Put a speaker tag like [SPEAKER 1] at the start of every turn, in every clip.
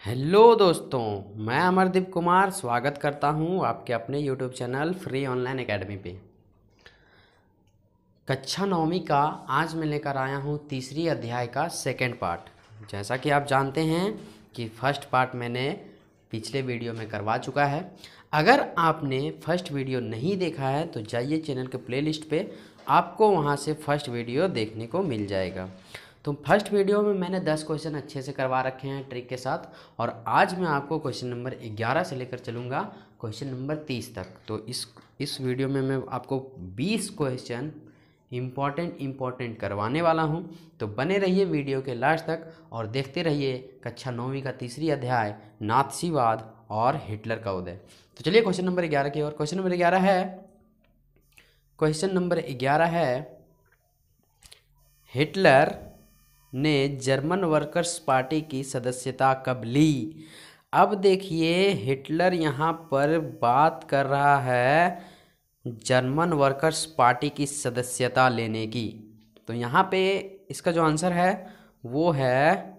[SPEAKER 1] Hello दोस्तों, मैं अमरदीप कुमार स्वागत करता हूं आपके अपने YouTube channel free online academy पे। कक्षा नौवीं का आज मैं लेकर आया हूं तीसरी अध्याय का सेकंड पार्ट। जैसा कि आप जानते हैं कि फर्स्ट पार्ट मैंने पिछले वीडियो में करवा चुका है। अगर आपने फर्स्ट वीडियो नहीं देखा है तो जाइए चैनल के प्लेलिस्ट पे, आपको वहां से फर्स्ट वीडियो देखने को मिल जाएगा। तो फर्स्ट वीडियो में मैंने 10 क्वेश्चन अच्छे से करवा रखे हैं ट्रिक के साथ, और आज मैं आपको क्वेश्चन नंबर 11 से लेकर चलूँगा क्वेश्चन नंबर 30 तक। तो इस वीडियो में मैं आपको 20 क्वेश्चन इम्पॉर्टेंट करवाने वाला हूं। तो बने रहिए वीडियो के लास्ट तक और देखते रहिए कक्षा नौवीं का तीसरी अध्याय नाथसीवाद और हिटलर का उदय। तो चलिए क्वेश्चन नंबर 11 की ओर। क्वेश्चन नंबर 11 है, हिटलर ने जर्मन वर्कर्स पार्टी की सदस्यता कब ली? अब देखिए, हिटलर यहाँ पर बात कर रहा है जर्मन वर्कर्स पार्टी की सदस्यता लेने की। तो यहाँ पे इसका जो आंसर है वो है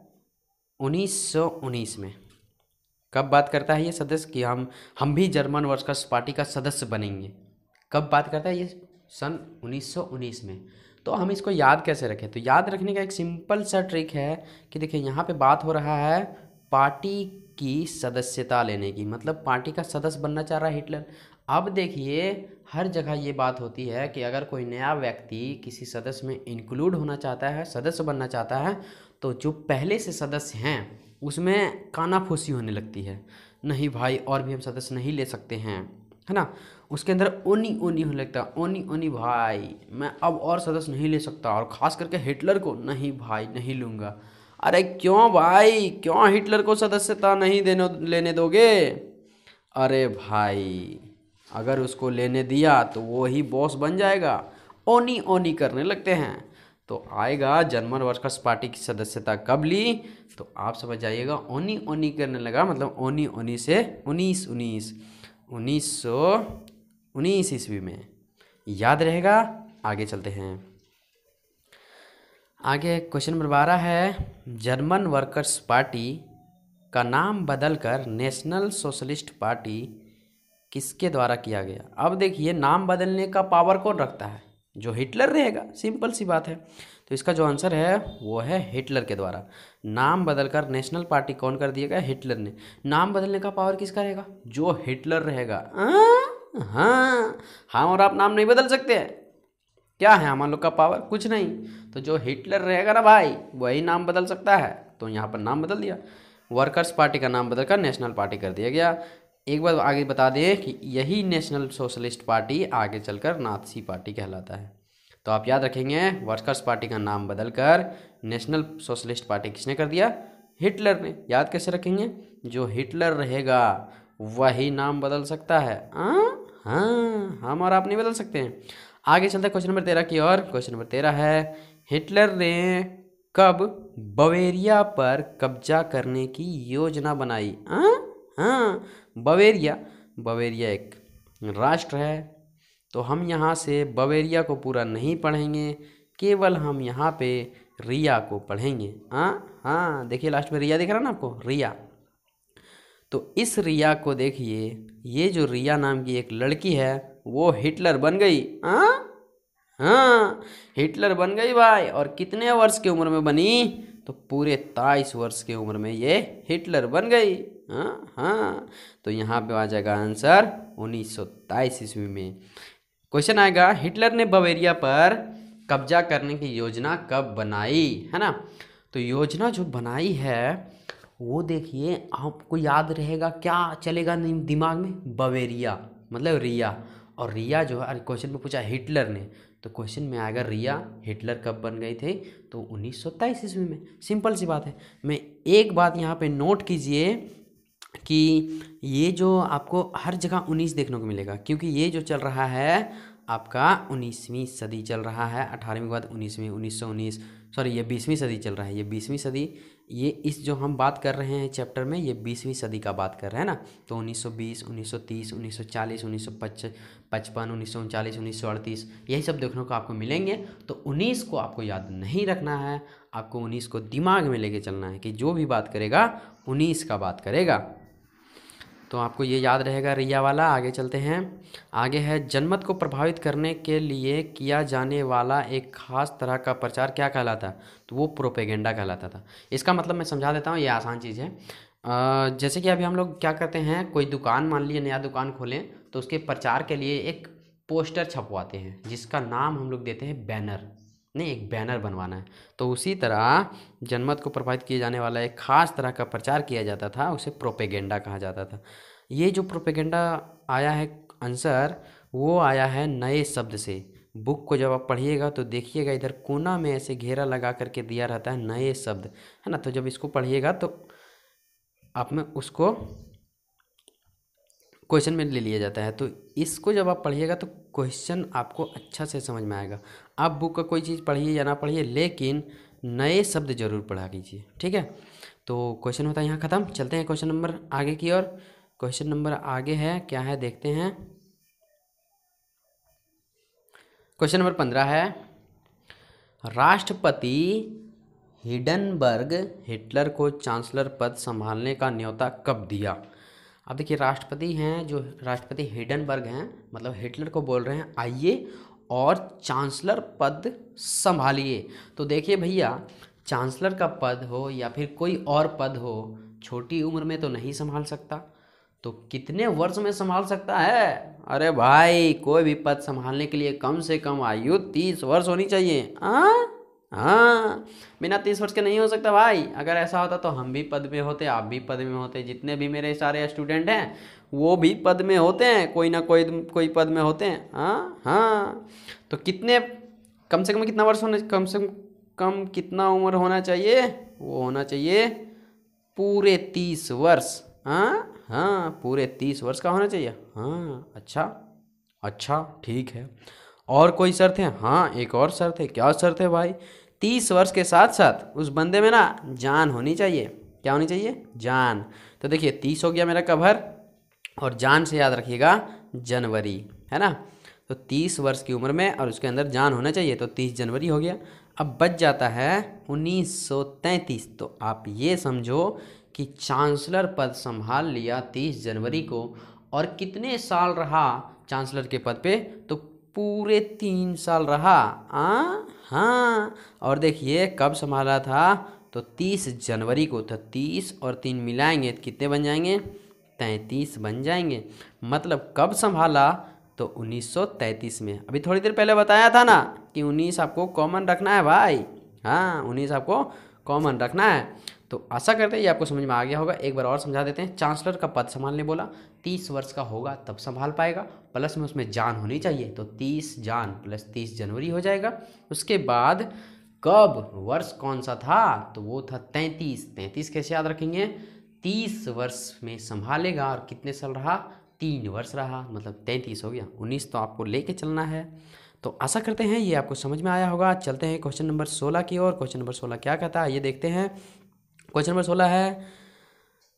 [SPEAKER 1] 1919 में। कब बात करता है ये सदस्य कि हम भी जर्मन वर्कर्स पार्टी का सदस्य बनेंगे? कब बात करता है ये? सन 1919 में। तो हम इसको याद कैसे रखें? तो याद रखने का एक सिंपल सा ट्रिक है कि देखिए, यहाँ पे बात हो रहा है पार्टी की सदस्यता लेने की, मतलब पार्टी का सदस्य बनना चाह रहा है हिटलर। अब देखिए, हर जगह ये बात होती है कि अगर कोई नया व्यक्ति किसी सदस्य में इंक्लूड होना चाहता है, सदस्य बनना चाहता है, तो जो पहले से सदस्य हैं उसमें कानाफूसी होने लगती है। नहीं भाई, और भी हम सदस्य नहीं ले सकते हैं, है ना। उसके अंदर ओनी ओनी होने लगता है, ओनी ओनी भाई मैं अब और सदस्य नहीं ले सकता, और ख़ास करके हिटलर को नहीं भाई नहीं लूँगा। अरे क्यों भाई, क्यों हिटलर को सदस्यता नहीं लेने दोगे? अरे भाई, अगर उसको लेने दिया तो वो ही बॉस बन जाएगा। ओनी ओनी करने लगते हैं। तो आएगा जर्मन वर्कर्स पार्टी की सदस्यता कब ली? तो आप समझ जाइएगा, ओनी ओनी करने लगा, मतलब ओनी ओनी से 1919 ईस्वी में। याद रहेगा। आगे चलते हैं। आगे क्वेश्चन नंबर 12 है, जर्मन वर्कर्स पार्टी का नाम बदलकर नेशनल सोशलिस्ट पार्टी किसके द्वारा किया गया? अब देखिए, नाम बदलने का पावर कौन रखता है? जो हिटलर रहेगा, सिंपल सी बात है। तो इसका जो आंसर है वो है हिटलर के द्वारा। नाम बदलकर नेशनल पार्टी कौन कर दिया गया? हिटलर ने। नाम बदलने का पावर किसका रहेगा? जो हिटलर रहेगा। हाँ, हम और आप नाम नहीं बदल सकते हैं। क्या है हम लोग का पावर? कुछ नहीं। तो जो हिटलर रहेगा ना भाई, वही नाम बदल सकता है। तो यहाँ पर नाम बदल दिया, वर्कर्स पार्टी का नाम बदलकर नेशनल पार्टी कर दिया गया। एक बार आगे बता दें कि यही नेशनल सोशलिस्ट पार्टी आगे चलकर नाथसी पार्टी कहलाता है। तो आप याद रखेंगे, वर्कर्स पार्टी का नाम बदलकर नेशनल सोशलिस्ट पार्टी किसने कर दिया? हिटलर ने। याद कैसे रखेंगे? जो हिटलर रहेगा वही नाम बदल सकता है। हाँ, हम और आप नहीं बदल सकते हैं। आगे चलते हैं क्वेश्चन नंबर 13 की ओर। क्वेश्चन नंबर 13 है, हिटलर ने कब बवेरिया पर कब्जा करने की योजना बनाई? हाँ, बवेरिया एक राष्ट्र है। तो हम यहाँ से बवेरिया को पूरा नहीं पढ़ेंगे, केवल हम यहाँ पे रिया को पढ़ेंगे। हाँ, देखिए लास्ट में रिया दिख रहा है ना आपको, रिया। तो इस रिया को देखिए, ये जो रिया नाम की एक लड़की है वो हिटलर बन गई। हाँ, हिटलर बन गई भाई। और कितने वर्ष की उम्र में बनी? तो पूरे 23 वर्ष की उम्र में ये हिटलर बन गई। हाँ, तो यहाँ पे आ जाएगा आंसर 1923 ईस्वी में। क्वेश्चन आएगा, हिटलर ने बवेरिया पर कब्जा करने की योजना कब बनाई? है ना। तो योजना जो बनाई है वो देखिए, आपको याद रहेगा, क्या चलेगा दिमाग में? बवेरिया मतलब रिया। और रिया जो है, क्वेश्चन में पूछा हिटलर ने, तो क्वेश्चन में आएगा रिया। हिटलर कब बन गए थे? तो 1923 ईस्वी में। सिंपल सी बात है। मैं एक बात यहाँ पे नोट कीजिए कि ये जो आपको हर जगह 19 देखने को मिलेगा, क्योंकि ये जो चल रहा है आपका 19वीं सदी चल रहा है। 18वीं के बाद 19वीं, 1919, सॉरी ये 20वीं सदी चल रहा है। ये 20वीं सदी, ये इस जो हम बात कर रहे हैं चैप्टर में, ये 20वीं सदी का बात कर रहे हैं ना। तो 1920, 1930, 1940, 1955, 1939, 1938 यही सब देखने को आपको मिलेंगे। तो 19 को आपको याद नहीं रखना है, आपको 19 को दिमाग में लेके चलना है कि जो भी बात करेगा 19 का बात करेगा। तो आपको ये याद रहेगा रिया वाला। आगे चलते हैं। आगे है जनमत को प्रभावित करने के लिए किया जाने वाला एक खास तरह का प्रचार क्या कहलाता है? तो वो प्रोपेगेंडा कहलाता था। इसका मतलब मैं समझा देता हूँ, ये आसान चीज़ है। जैसे कि अभी हम लोग क्या करते हैं, कोई दुकान मान लीजिए नया दुकान खोलें तो उसके प्रचार के लिए एक पोस्टर छपवाते हैं जिसका नाम हम लोग देते हैं बैनर। नहीं, एक बैनर बनवाना है। तो उसी तरह जनमत को प्रभावित किए जाने वाला एक खास तरह का प्रचार किया जाता था, उसे प्रोपेगेंडा कहा जाता था। ये जो प्रोपेगेंडा आया है आंसर, वो आया है नए शब्द से। बुक को जब आप पढ़िएगा तो देखिएगा इधर कोना में ऐसे घेरा लगा करके दिया रहता है नए शब्द, है ना। तो जब इसको पढ़िएगा तो आप में उसको क्वेश्चन में ले लिया जाता है। तो इसको जब आप पढ़िएगा तो क्वेश्चन आपको अच्छा से समझ में आएगा। आप बुक का कोई चीज़ पढ़िए या ना पढ़िए, लेकिन नए शब्द जरूर पढ़ा कीजिए, ठीक है। तो क्वेश्चन होता है यहाँ ख़त्म। चलते हैं क्वेश्चन नंबर आगे की ओर। क्वेश्चन नंबर आगे है, क्या है देखते हैं। क्वेश्चन नंबर 15 है, राष्ट्रपति हिंडनबर्ग हिटलर को चांसलर पद संभालने का न्योता कब दिया? अब देखिए राष्ट्रपति हैं, जो राष्ट्रपति हिंडनबर्ग हैं, मतलब हिटलर को बोल रहे हैं आइए और चांसलर पद संभालिए। तो देखिए भैया, चांसलर का पद हो या फिर कोई और पद हो, छोटी उम्र में तो नहीं संभाल सकता। तो कितने वर्ष में संभाल सकता है? अरे भाई, कोई भी पद संभालने के लिए कम से कम आयु 30 वर्ष होनी चाहिए। हाँ, बिना 30 वर्ष के नहीं हो सकता भाई। अगर ऐसा होता तो हम भी पद में होते, आप भी पद में होते, जितने भी मेरे सारे स्टूडेंट हैं वो भी पद में होते हैं, कोई ना कोई पद में होते हैं। हाँ हाँ, तो कितने, कम से कम कितना वर्ष होना, कम से कम कितना उम्र होना चाहिए? वो होना चाहिए पूरे 30 वर्ष। हाँ हाँ, पूरे 30 वर्ष का होना चाहिए। हाँ, अच्छा ठीक है। और कोई शर्त है? हाँ, एक और शर्त है। क्या शर्त है भाई? 30 वर्ष के साथ साथ उस बंदे में ना जान होनी चाहिए। क्या होनी चाहिए? जान। तो देखिए 30 हो गया मेरा कवर, और जान से याद रखिएगा जनवरी, है ना। तो 30 वर्ष की उम्र में और उसके अंदर जान होना चाहिए, तो 30 जनवरी हो गया। अब बच जाता है 1933। तो आप ये समझो कि चांसलर पद संभाल लिया 30 जनवरी को, और कितने साल रहा चांसलर के पद पे? तो पूरे 3 साल रहा। हाँ, और देखिए कब संभाला था? तो 30 जनवरी को। तो 30 और 3 मिलाएंगे तो कितने बन जाएंगे? 33 बन जाएंगे। मतलब कब संभाला? तो 1933 में। अभी थोड़ी देर पहले बताया था ना कि 19 आपको कॉमन रखना है भाई। हाँ, 19 आपको कॉमन रखना है। तो आशा करते हैं ये आपको समझ में आ गया होगा। एक बार और समझा देते हैं। चांसलर का पद संभालने बोला, 30 वर्ष का होगा तब संभाल पाएगा, प्लस में उसमें जान होनी चाहिए। तो 30 जान प्लस 30 जनवरी हो जाएगा। उसके बाद कब, वर्ष कौन सा था? तो वो था 33। 33 कैसे याद रखेंगे? 30 वर्ष में संभालेगा, और कितने साल रहा? 3 वर्ष रहा, मतलब 33 हो गया। 19 तो आपको लेके चलना है। तो आशा करते हैं ये आपको समझ में आया होगा। चलते हैं क्वेश्चन नंबर 16 की ओर। क्वेश्चन नंबर 16 क्या कहता है ये देखते हैं। क्वेश्चन नंबर 16 है,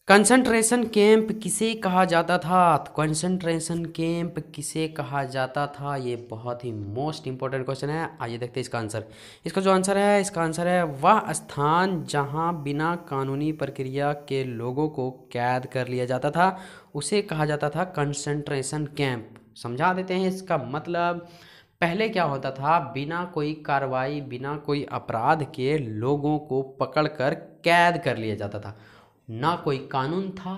[SPEAKER 1] कंसंट्रेशन कैंप किसे कहा जाता था? कंसंट्रेशन कैंप किसे कहा जाता था? ये बहुत ही मोस्ट इंपॉर्टेंट क्वेश्चन है। आइए देखते हैं इसका आंसर। इसका जो आंसर है, इसका आंसर है वह स्थान जहां बिना कानूनी प्रक्रिया के लोगों को कैद कर लिया जाता था, उसे कहा जाता था कंसंट्रेशन कैंप। समझा देते हैं इसका मतलब। पहले क्या होता था, बिना कोई कार्रवाई, बिना कोई अपराध के लोगों को पकड़कर कैद कर लिया जाता था। ना कोई कानून था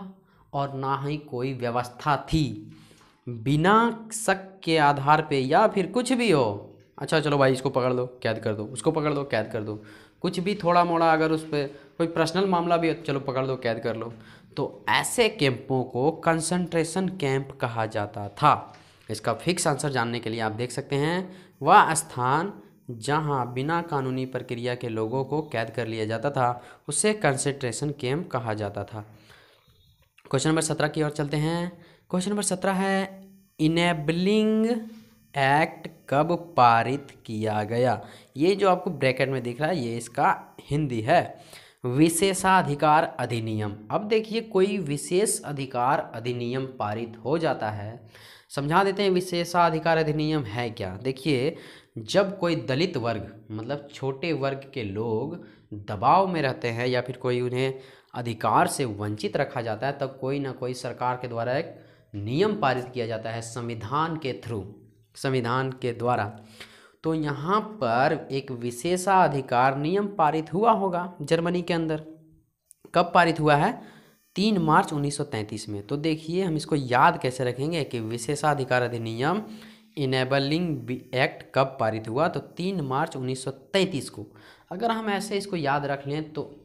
[SPEAKER 1] और ना ही कोई व्यवस्था थी। बिना शक के आधार पे या फिर कुछ भी हो, अच्छा चलो भाई इसको पकड़ लो कैद कर दो, उसको पकड़ लो कैद कर दो, कुछ भी थोड़ा मोड़ा अगर उस पर कोई पर्सनल मामला भी हो, चलो पकड़ लो कैद कर लो। तो ऐसे कैंपों को कंसंट्रेशन कैंप कहा जाता था। इसका फिक्स आंसर जानने के लिए आप देख सकते हैं, वह स्थान जहां बिना कानूनी प्रक्रिया के लोगों को कैद कर लिया जाता था, उसे कंसंट्रेशन कैंप कहा जाता था। क्वेश्चन नंबर 17 की ओर चलते हैं। क्वेश्चन नंबर 17 है, इनेबलिंग एक्ट कब पारित किया गया? ये जो आपको ब्रैकेट में दिख रहा है ये इसका हिंदी है। विशेषाधिकार अधिनियम। अब देखिए कोई विशेष अधिकार अधिनियम पारित हो जाता है, समझा देते हैं विशेषाधिकार अधिनियम है क्या। देखिए जब कोई दलित वर्ग, मतलब छोटे वर्ग के लोग दबाव में रहते हैं या फिर कोई उन्हें अधिकार से वंचित रखा जाता है, तब कोई ना कोई सरकार के द्वारा एक नियम पारित किया जाता है संविधान के थ्रू, संविधान के द्वारा। तो यहाँ पर एक विशेषाधिकार नियम पारित हुआ होगा जर्मनी के अंदर। कब पारित हुआ है? 3 मार्च 1933 में। तो देखिए हम इसको याद कैसे रखेंगे कि विशेषाधिकार अधिनियम इनेबलिंग एक्ट कब पारित हुआ, तो 3 मार्च 1933 को। अगर हम ऐसे इसको याद रख लें तो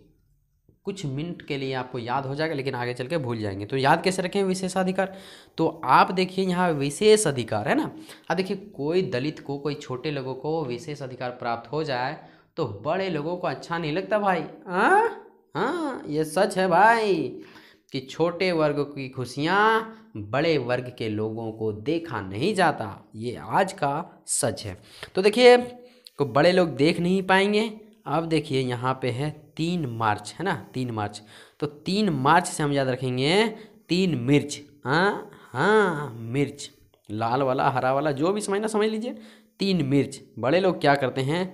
[SPEAKER 1] कुछ मिनट के लिए आपको याद हो जाएगा, लेकिन आगे चल के भूल जाएंगे। तो याद कैसे रखें विशेषाधिकार? तो आप देखिए यहाँ विशेष अधिकार है ना। अब देखिए कोई दलित को, कोई छोटे लोगों को विशेष अधिकार प्राप्त हो जाए तो बड़े लोगों को अच्छा नहीं लगता भाई। हाँ, ये सच है भाई कि छोटे वर्ग की खुशियाँ बड़े वर्ग के लोगों को देखा नहीं जाता। ये आज का सच है। तो देखिए को बड़े लोग देख नहीं पाएंगे। अब देखिए यहाँ पे है 3 मार्च है ना, 3 मार्च। तो 3 मार्च से हम याद रखेंगे 3 मिर्च। हाँ, मिर्च, लाल वाला हरा वाला जो भी समझना समझ लीजिए। 3 मिर्च। बड़े लोग क्या करते हैं?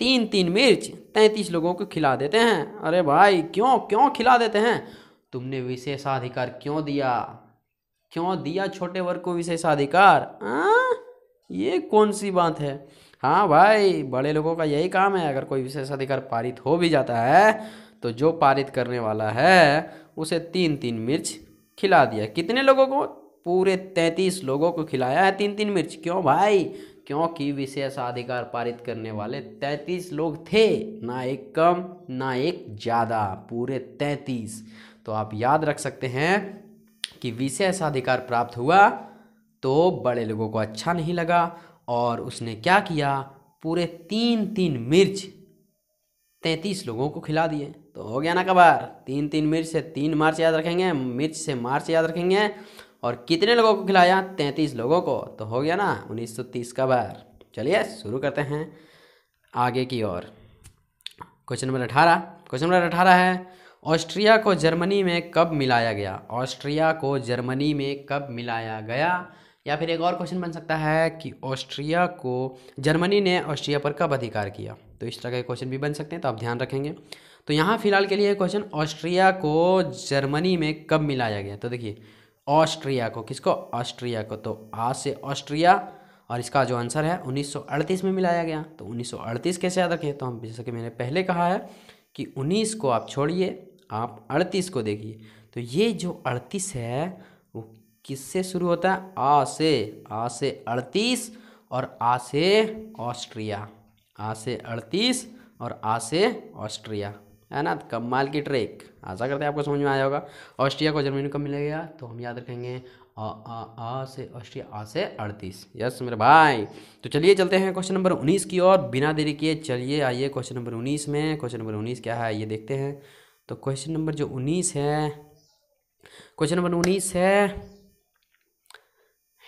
[SPEAKER 1] 3 मिर्च 33 लोगों को खिला देते हैं। अरे भाई क्यों खिला देते हैं? तुमने विशेषाधिकार क्यों दिया छोटे वर्ग को विशेषाधिकार? ये कौन सी बात है? हाँ भाई, बड़े लोगों का यही काम है। अगर कोई विशेषाधिकार पारित हो भी जाता है तो जो पारित करने वाला है उसे 3 मिर्च खिला दिया। कितने लोगों को? पूरे 33 लोगों को खिलाया है 3 मिर्च। क्यों भाई? क्योंकि विशेषाधिकार पारित करने वाले 33 लोग थे, ना एक कम ना एक ज़्यादा, पूरे 33। तो आप याद रख सकते हैं कि विशेषाधिकार प्राप्त हुआ तो बड़े लोगों को अच्छा नहीं लगा और उसने क्या किया? पूरे 3 मिर्च 33 लोगों को खिला दिए। तो हो गया ना कबार? 3 मिर्च से 3 मार्च याद रखेंगे, मिर्च से मार्च याद रखेंगे, और कितने लोगों को खिलाया? 33 लोगों को। तो हो गया ना 1930 का बार। चलिए शुरू करते हैं आगे की ओर। क्वेश्चन नंबर 18 है ऑस्ट्रिया को जर्मनी में कब मिलाया गया? ऑस्ट्रिया को जर्मनी में कब मिलाया गया? या फिर एक और क्वेश्चन बन सकता है कि जर्मनी ने ऑस्ट्रिया पर कब अधिकार किया? तो इस तरह के क्वेश्चन भी बन सकते हैं, तो आप ध्यान रखेंगे। तो यहाँ फिलहाल के लिए क्वेश्चन ऑस्ट्रिया को जर्मनी में कब मिलाया गया? तो देखिए ऑस्ट्रिया को, किसको? ऑस्ट्रिया को। तो आ से ऑस्ट्रिया, और इसका जो आंसर है 1938 में मिलाया गया। तो 1938 कैसे याद रखें? तो हम जैसे कि मैंने पहले कहा है कि 19 को आप छोड़िए, आप 38 को देखिए। तो ये जो 38 है वो किससे शुरू होता है? आ से 38 और आ से ऑस्ट्रिया। आ से 38 और आ से ऑस्ट्रिया, है ना। कमाल की ट्रिक। आशा करते हैं आपको समझ में आया होगा। ऑस्ट्रिया को जर्मनी कब मिलेगा? तो हम याद रखेंगे आ से ऑस्ट्रिया, आ से 38। यस मेरे भाई। तो चलिए चलते हैं क्वेश्चन नंबर 19 की ओर बिना देरी किए। चलिए आइए क्वेश्चन नंबर 19 में। क्वेश्चन नंबर 19 क्या है ये देखते हैं। तो क्वेश्चन नंबर जो 19 है, क्वेश्चन नंबर 19 है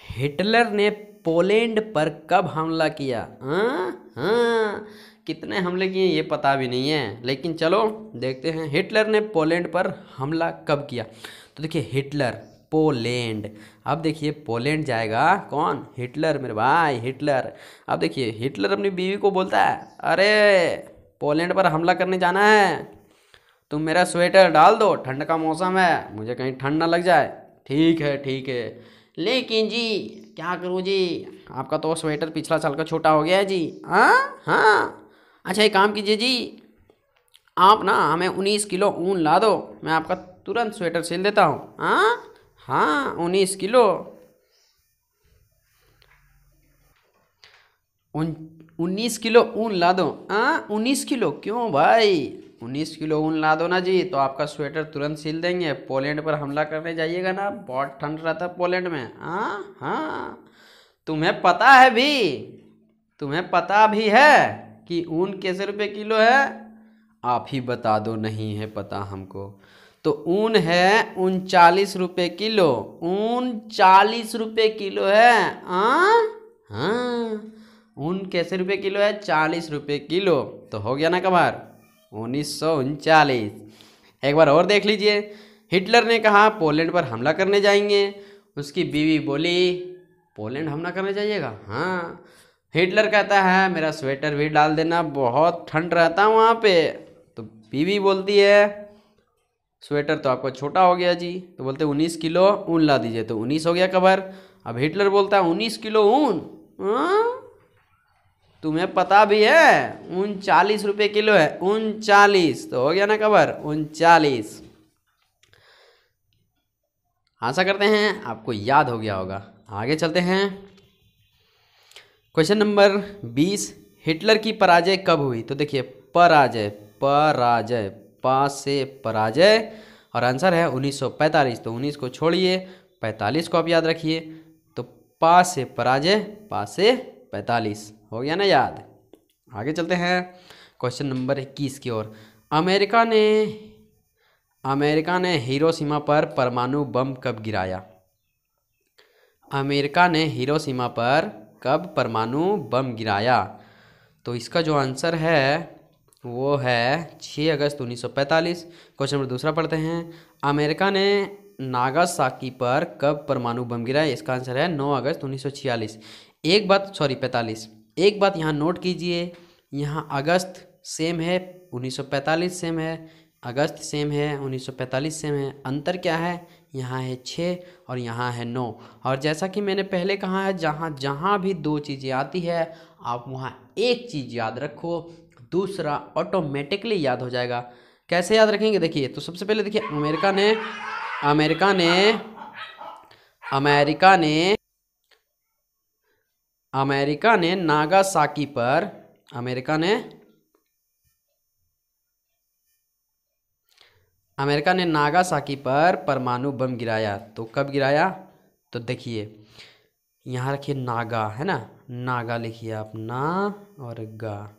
[SPEAKER 1] हिटलर ने पोलैंड पर कब हमला किया? हाँ, कितने हमले किए ये पता भी नहीं है, लेकिन चलो देखते हैं हिटलर ने पोलैंड पर हमला कब किया। तो देखिए हिटलर, पोलैंड। अब देखिए पोलैंड जाएगा कौन? हिटलर मेरे भाई, हिटलर। अब देखिए हिटलर अपनी बीवी को बोलता है, अरे पोलैंड पर हमला करने जाना है, तुम मेरा स्वेटर डाल दो, ठंड का मौसम है, मुझे कहीं ठंड ना लग जाए। ठीक है, लेकिन जी क्या करूँ जी, आपका तो स्वेटर पिछला साल का छोटा हो गया है जी। हाँ, अच्छा एक काम कीजिए जी, आप ना हमें 19 किलो ऊन ला दो, मैं आपका तुरंत स्वेटर सिल देता हूँ। हाँ 19 किलो 19 किलो ऊन ला दो। 19 किलो क्यों भाई? 19 किलो ऊन ला दो ना जी, तो आपका स्वेटर तुरंत सिल देंगे। पोलैंड पर हमला करने जाइएगा ना, बहुत ठंड रहता है पोलैंड में। हाँ, तुम्हें पता भी है कि ऊन कैसे रुपए किलो है? आप ही बता दो, नहीं है पता हमको। तो ऊन है 39 रुपये किलो। 39 रुपये किलो है। हाँ, ऊन कैसे रुपये किलो है? 40 रुपये किलो। तो हो गया ना कबार 1939। एक बार और देख लीजिए। हिटलर ने कहा पोलैंड पर हमला करने जाएंगे। उसकी बीवी बोली पोलैंड हमला करने जाइएगा? हाँ। हिटलर कहता है मेरा स्वेटर भी डाल देना, बहुत ठंड रहता है वहाँ पे। तो बीवी बोलती है स्वेटर तो आपका छोटा हो गया जी, तो बोलते 19 किलो ऊन ला दीजिए, तो 19 हो गया कवर। अब हिटलर बोलता है 19 किलो ऊन, तुम्हें पता भी है 39 रुपये किलो है, 39, तो हो गया ना कवर 39। आशा करते हैं आपको याद हो गया होगा। आगे चलते हैं। क्वेश्चन नंबर 20, हिटलर की पराजय कब हुई? तो देखिए पराजय, पराजय, पा से पराजय, और आंसर है 1945। तो 19 को छोड़िए, 45 को आप याद रखिए। तो पा से पराजय, पा से 45, हो गया ना याद। आगे चलते हैं क्वेश्चन नंबर 21 की ओर। अमेरिका ने हिरोशिमा पर परमाणु बम कब गिराया? अमेरिका ने हिरोशिमा पर कब परमाणु बम गिराया? तो इसका जो आंसर है वो है 6 अगस्त 1945। क्वेश्चन नंबर दूसरा पढ़ते हैं। अमेरिका ने नागासाकी पर कब परमाणु बम गिराया? इसका आंसर है 9 अगस्त 1946। एक बात 45। एक बात यहाँ नोट कीजिए, यहाँ अगस्त सेम है, 1945 सेम है, अगस्त सेम है, 1945 सेम है। अंतर क्या है? यहाँ है 6 और यहाँ है 9। और जैसा कि मैंने पहले कहा है, जहाँ जहाँ भी दो चीज़ें आती है आप वहाँ एक चीज़ याद रखो, दूसरा ऑटोमेटिकली याद हो जाएगा। कैसे याद रखेंगे? देखिए, तो सबसे पहले देखिए अमेरिका ने नागासाकी पर अमेरिका ने नागासाकी पर परमाणु बम गिराया। तो कब गिराया? तो देखिए यहाँ रखिए नागा, है ना, नागा लिखिए आप, ना और गा।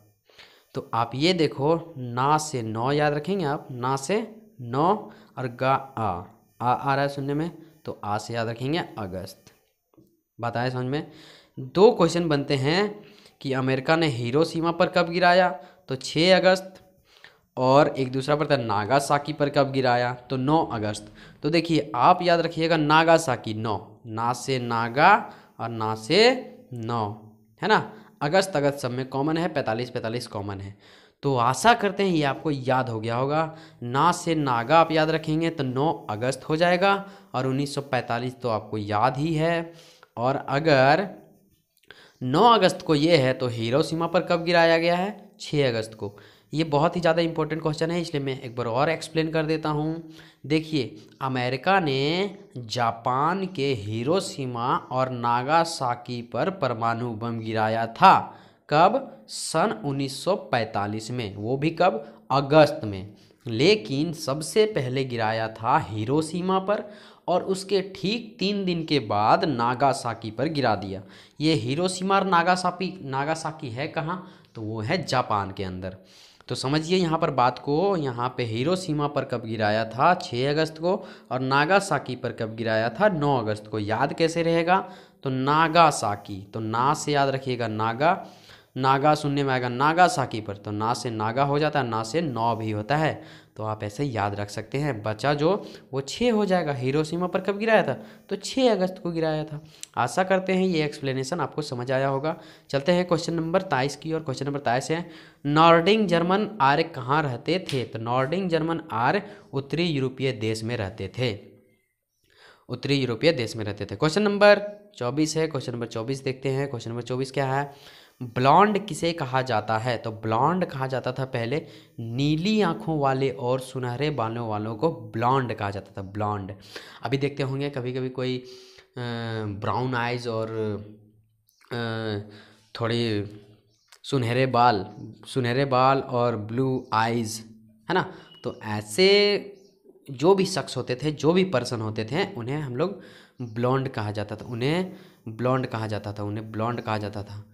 [SPEAKER 1] तो आप ये देखो, ना से 9 याद रखेंगे आप, ना से 9, और गा आ रहा है सुनने में, तो आ से याद रखेंगे अगस्त। बात आए समझ में? दो क्वेश्चन बनते हैं कि अमेरिका ने हिरोशिमा पर कब गिराया, तो 6 अगस्त, और एक दूसरा पड़ता है नागासाकी पर कब गिराया, तो 9 अगस्त। तो देखिए आप याद रखिएगा नागासाकी 9, ना से नागा और ना से 9, है ना। अगस्त अगस्त सब में कॉमन है, 45 कॉमन है। तो आशा करते हैं ये आपको याद हो गया होगा। ना से नागा आप याद रखेंगे तो 9 अगस्त हो जाएगा, और 1945 तो आपको याद ही है। और अगर 9 अगस्त को ये है तो हिरोशिमा पर कब गिराया गया है? 6 अगस्त को। ये बहुत ही ज़्यादा इंपॉर्टेंट क्वेश्चन है, इसलिए मैं एक बार और एक्सप्लेन कर देता हूँ। देखिए अमेरिका ने जापान के हिरोशिमा और नागासाकी पर परमाणु बम गिराया था। कब? सन 1945 में, वो भी कब? अगस्त में। लेकिन सबसे पहले गिराया था हिरोशिमा पर, और उसके ठीक 3 दिन के बाद नागासाकी पर गिरा दिया। ये हिरोशिमा और नागासाकी है कहाँ? तो वो है जापान के अंदर। तो समझिए यहाँ पर बात को, यहाँ पे हिरोशिमा पर कब गिराया था? 6 अगस्त को, और नागासाकी पर कब गिराया था? 9 अगस्त को। याद कैसे रहेगा? तो नागासाकी, तो ना से याद रखिएगा नागा, नागा सुनने में आएगा नागासाकी पर, तो ना से नागा हो जाता है, ना से 9 भी होता है। तो आप ऐसे याद रख सकते हैं। बचा जो वो 6 हो जाएगा। हिरोशिमा पर कब गिराया था? तो 6 अगस्त को गिराया था। आशा करते हैं ये एक्सप्लेनेशन आपको समझ आया होगा। चलते हैं क्वेश्चन नंबर 23 की और। क्वेश्चन नंबर 23 है, नॉर्डिक जर्मन आर्य कहाँ रहते थे? तो नॉर्डिक जर्मन आर्य उत्तरी यूरोपीय देश में रहते थे, उत्तरी यूरोपीय देश में रहते थे। क्वेश्चन नंबर 24 है। क्वेश्चन नंबर 24 देखते हैं। क्वेश्चन नंबर 24 क्या है? ब्लॉन्ड किसे कहा जाता है? तो ब्लॉन्ड कहा जाता था पहले नीली आंखों वाले और सुनहरे बालों वालों को ब्लॉन्ड कहा जाता था, ब्लॉन्ड। अभी देखते होंगे कभी कभी कोई ब्राउन आइज और थोड़ी सुनहरे बाल और ब्लू आइज, है ना। तो ऐसे जो भी शख्स होते थे, जो भी पर्सन होते थे, उन्हें हम लोग ब्लॉन्ड कहा जाता था, उन्हें ब्लॉन्ड कहा जाता था, उन्हें ब्लॉन्ड कहा जाता था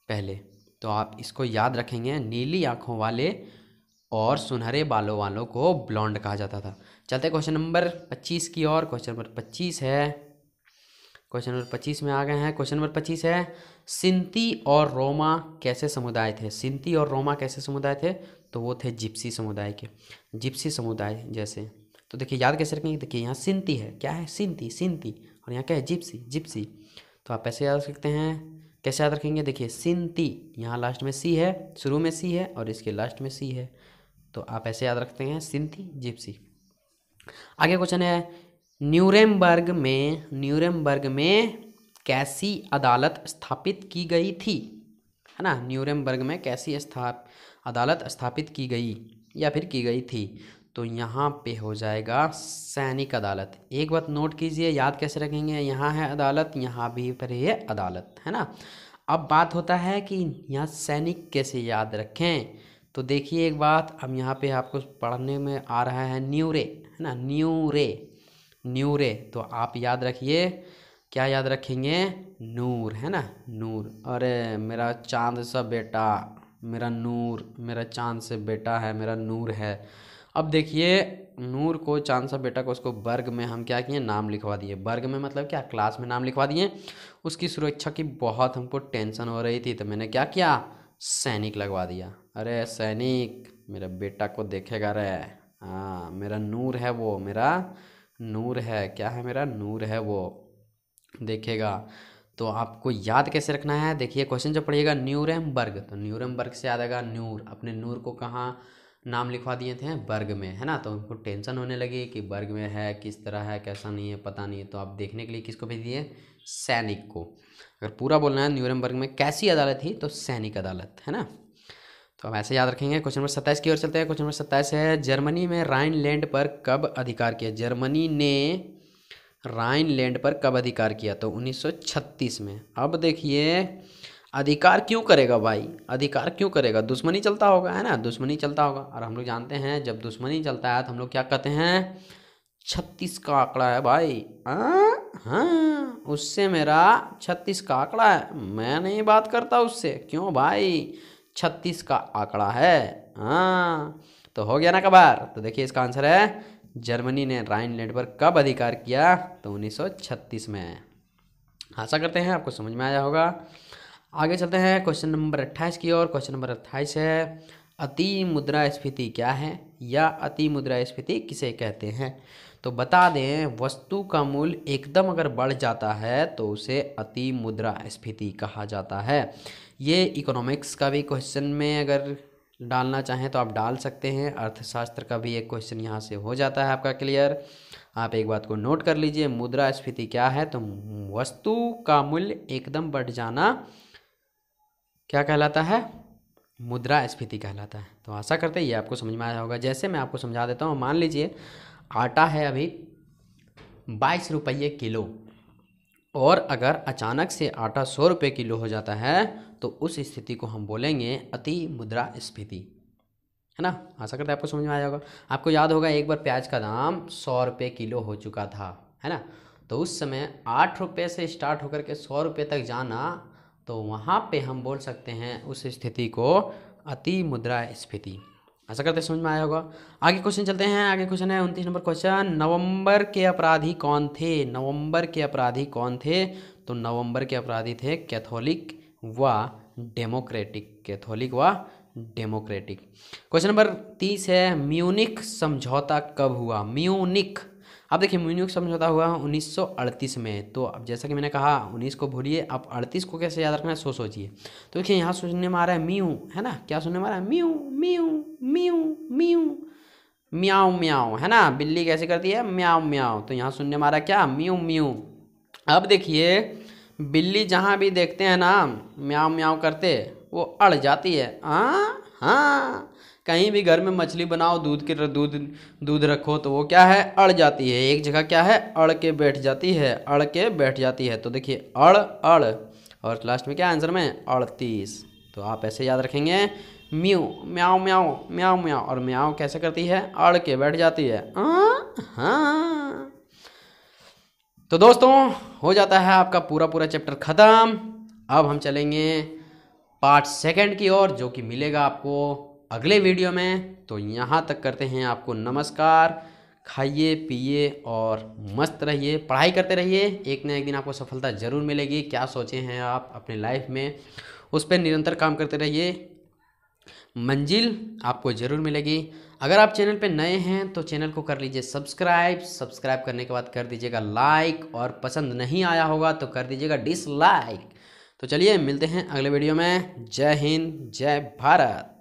[SPEAKER 1] पहले। तो आप इसको याद रखेंगे, नीली आंखों वाले और सुनहरे बालों वालों को ब्लॉन्ड कहा जाता था। चलते क्वेश्चन नंबर 25 की ओर। क्वेश्चन नंबर 25 है, क्वेश्चन नंबर 25 में आ गए हैं। क्वेश्चन नंबर 25 है, सिंती और रोमा कैसे समुदाय थे? सिंती और रोमा कैसे समुदाय थे? तो वो थे जिप्सी समुदाय के, जिप्सी समुदाय जैसे। तो देखिए याद कैसे रखेंगे? देखिए यहाँ सिंती है, क्या है? सिंती, और यहाँ क्या है? जिप्सी। तो आप ऐसे याद रख सकते हैं। कैसे याद रखेंगे? देखिए सिंती, यहाँ लास्ट में सी है, शुरू में सी है और इसके लास्ट में सी है, तो आप ऐसे याद रखते हैं सिंथी जिप्सी। आगे क्वेश्चन है न्यूरेमबर्ग में कैसी अदालत स्थापित की गई थी, है ना। न्यूरेमबर्ग में कैसी अदालत स्थापित की गई या फिर की गई थी, तो यहाँ पे हो जाएगा सैनिक अदालत। एक बात नोट कीजिए, याद कैसे रखेंगे, यहाँ है अदालत, यहाँ भी पर है अदालत, है ना। अब बात होता है कि यहाँ सैनिक कैसे याद रखें, तो देखिए एक बात, अब यहाँ पे आपको पढ़ने में आ रहा है न्यूरे, है ना, न्यूरे, तो आप याद रखिए, क्या याद रखेंगे, नूर, है ना, नूर। अरे मेरा चांद सा बेटा, मेरा नूर, मेरा चांद से बेटा है, मेरा नूर है। अब देखिए नूर को, चांद सा बेटा को, उसको वर्ग में हम क्या किए, नाम लिखवा दिए। वर्ग में मतलब क्या, क्लास में नाम लिखवा दिए। उसकी सुरक्षा की बहुत हमको टेंशन हो रही थी, तो मैंने क्या किया, सैनिक लगवा दिया। अरे सैनिक मेरे बेटा को देखेगा रे, हाँ मेरा नूर है वो, मेरा नूर है, क्या है, मेरा नूर है वो, देखेगा। तो आपको याद कैसे रखना है, देखिए क्वेश्चन जब पढ़िएगा न्यूरेमबर्ग, तो न्यूरेमबर्ग से याद आएगा नूर। अपने नूर को कहाँ नाम लिखवा दिए थे, वर्ग में, है ना। तो उनको टेंशन होने लगी कि वर्ग में है, किस तरह है, कैसा नहीं है, पता नहीं है। तो आप देखने के लिए किसको भेज दिए, सैनिक को। अगर पूरा बोलना है न्यूरेमबर्ग में कैसी अदालत थी, तो सैनिक अदालत, है ना। तो हम ऐसे याद रखेंगे। क्वेश्चन नंबर 27 की ओर चलते हैं। क्वेश्चन नंबर 27 है जर्मनी में राइनलैंड पर कब अधिकार किया। जर्मनी ने राइनलैंड पर कब अधिकार किया, तो 1936 में। अब देखिए अधिकार क्यों करेगा भाई, अधिकार क्यों करेगा, दुश्मनी चलता होगा, है ना, दुश्मनी चलता होगा। और हम लोग जानते हैं जब दुश्मनी चलता है तो हम लोग क्या कहते हैं, 36 का आंकड़ा है भाई। हाँ उससे मेरा 36 का आंकड़ा है, मैं नहीं बात करता उससे, क्यों भाई, 36 का आंकड़ा है। हाँ तो हो गया ना कबार। तो देखिए इसका आंसर है जर्मनी ने राइनलैंड पर कब अधिकार किया, तो 1936 में। आशा करते हैं आपको समझ में आया होगा। आगे चलते हैं क्वेश्चन नंबर 28 की ओर। क्वेश्चन नंबर 28 है अति मुद्रास्फीति क्या है, या अति मुद्रास्फीति किसे कहते हैं। तो बता दें, वस्तु का मूल्य एकदम अगर बढ़ जाता है तो उसे अति मुद्रास्फीति कहा जाता है। ये इकोनॉमिक्स का भी क्वेश्चन में अगर डालना चाहें तो आप डाल सकते हैं, अर्थशास्त्र का भी एक क्वेश्चन यहाँ से हो जाता है आपका क्लियर। आप एक बात को नोट कर लीजिए, मुद्रास्फीति क्या है, तो वस्तु का मूल्य एकदम बढ़ जाना क्या कहलाता है, मुद्रास्फीति कहलाता है। तो आशा करते हैं ये आपको समझ में आया होगा। जैसे मैं आपको समझा देता हूँ, मान लीजिए आटा है अभी 22 रुपये किलो, और अगर अचानक से आटा 100 रुपये किलो हो जाता है तो उस स्थिति को हम बोलेंगे अति मुद्रास्फीति, है ना। आशा करते हैं आपको समझ में आया होगा। आपको याद होगा एक बार प्याज का दाम 100 रुपये किलो हो चुका था, है ना। तो उस समय 8 रुपये से स्टार्ट होकर के 100 रुपये तक जाना, तो वहाँ पे हम बोल सकते हैं उस स्थिति को अति मुद्रास्फीति। आशा करते समझ में आया होगा। आगे क्वेश्चन चलते हैं। आगे क्वेश्चन है 29 नंबर क्वेश्चन, नवंबर के अपराधी कौन थे। नवंबर के अपराधी कौन थे, तो नवंबर के अपराधी थे कैथोलिक व डेमोक्रेटिक, कैथोलिक व डेमोक्रेटिक। क्वेश्चन नंबर 30 है म्यूनिख समझौता कब हुआ। म्यूनिख, अब देखिए म्यूनिख समझौता हुआ 1938 में। तो अब जैसा कि मैंने कहा 19 को भूलिए, आप 38 को कैसे याद रखना है सो सोचिए। तो देखिए यहाँ सुनने में आ रहा है म्यू, है ना, क्या सुनने में आ रहा है, म्यू म्यू म्यू म्यू, म्याऊ म्याऊ, है ना, बिल्ली कैसे करती है, म्याऊ म्याऊ। तो यहाँ सुनने में आ रहा है क्या, म्यू म्यू। अब देखिए बिल्ली जहाँ भी देखते हैं ना म्याऊ म्याऊ करते, वो अड़ जाती है। हाँ कहीं भी घर में मछली बनाओ, दूध रखो, तो वो क्या है, अड़ जाती है। एक जगह क्या है, अड़ के बैठ जाती है, अड़ के बैठ जाती है। तो देखिए अड़ अड़, और लास्ट में क्या आंसर में 38। तो आप ऐसे याद रखेंगे, म्यू म्याऊ म्याऊ म्याऊ म्याऊ, और म्याऊ कैसे करती है, अड़ के बैठ जाती है। हाँ तो दोस्तों हो जाता है आपका पूरा चैप्टर ख़त्म। अब हम चलेंगे पार्ट 2 की ओर, जो कि मिलेगा आपको अगले वीडियो में। तो यहाँ तक करते हैं आपको नमस्कार। खाइए पिए और मस्त रहिए, पढ़ाई करते रहिए, एक ना एक दिन आपको सफलता ज़रूर मिलेगी। क्या सोचे हैं आप अपने लाइफ में, उस पर निरंतर काम करते रहिए, मंजिल आपको ज़रूर मिलेगी। अगर आप चैनल पे नए हैं तो चैनल को कर लीजिए सब्सक्राइब करने के बाद कर दीजिएगा लाइक, और पसंद नहीं आया होगा तो कर दीजिएगा डिसलाइक। तो चलिए मिलते हैं अगले वीडियो में। जय हिंद, जय भारत।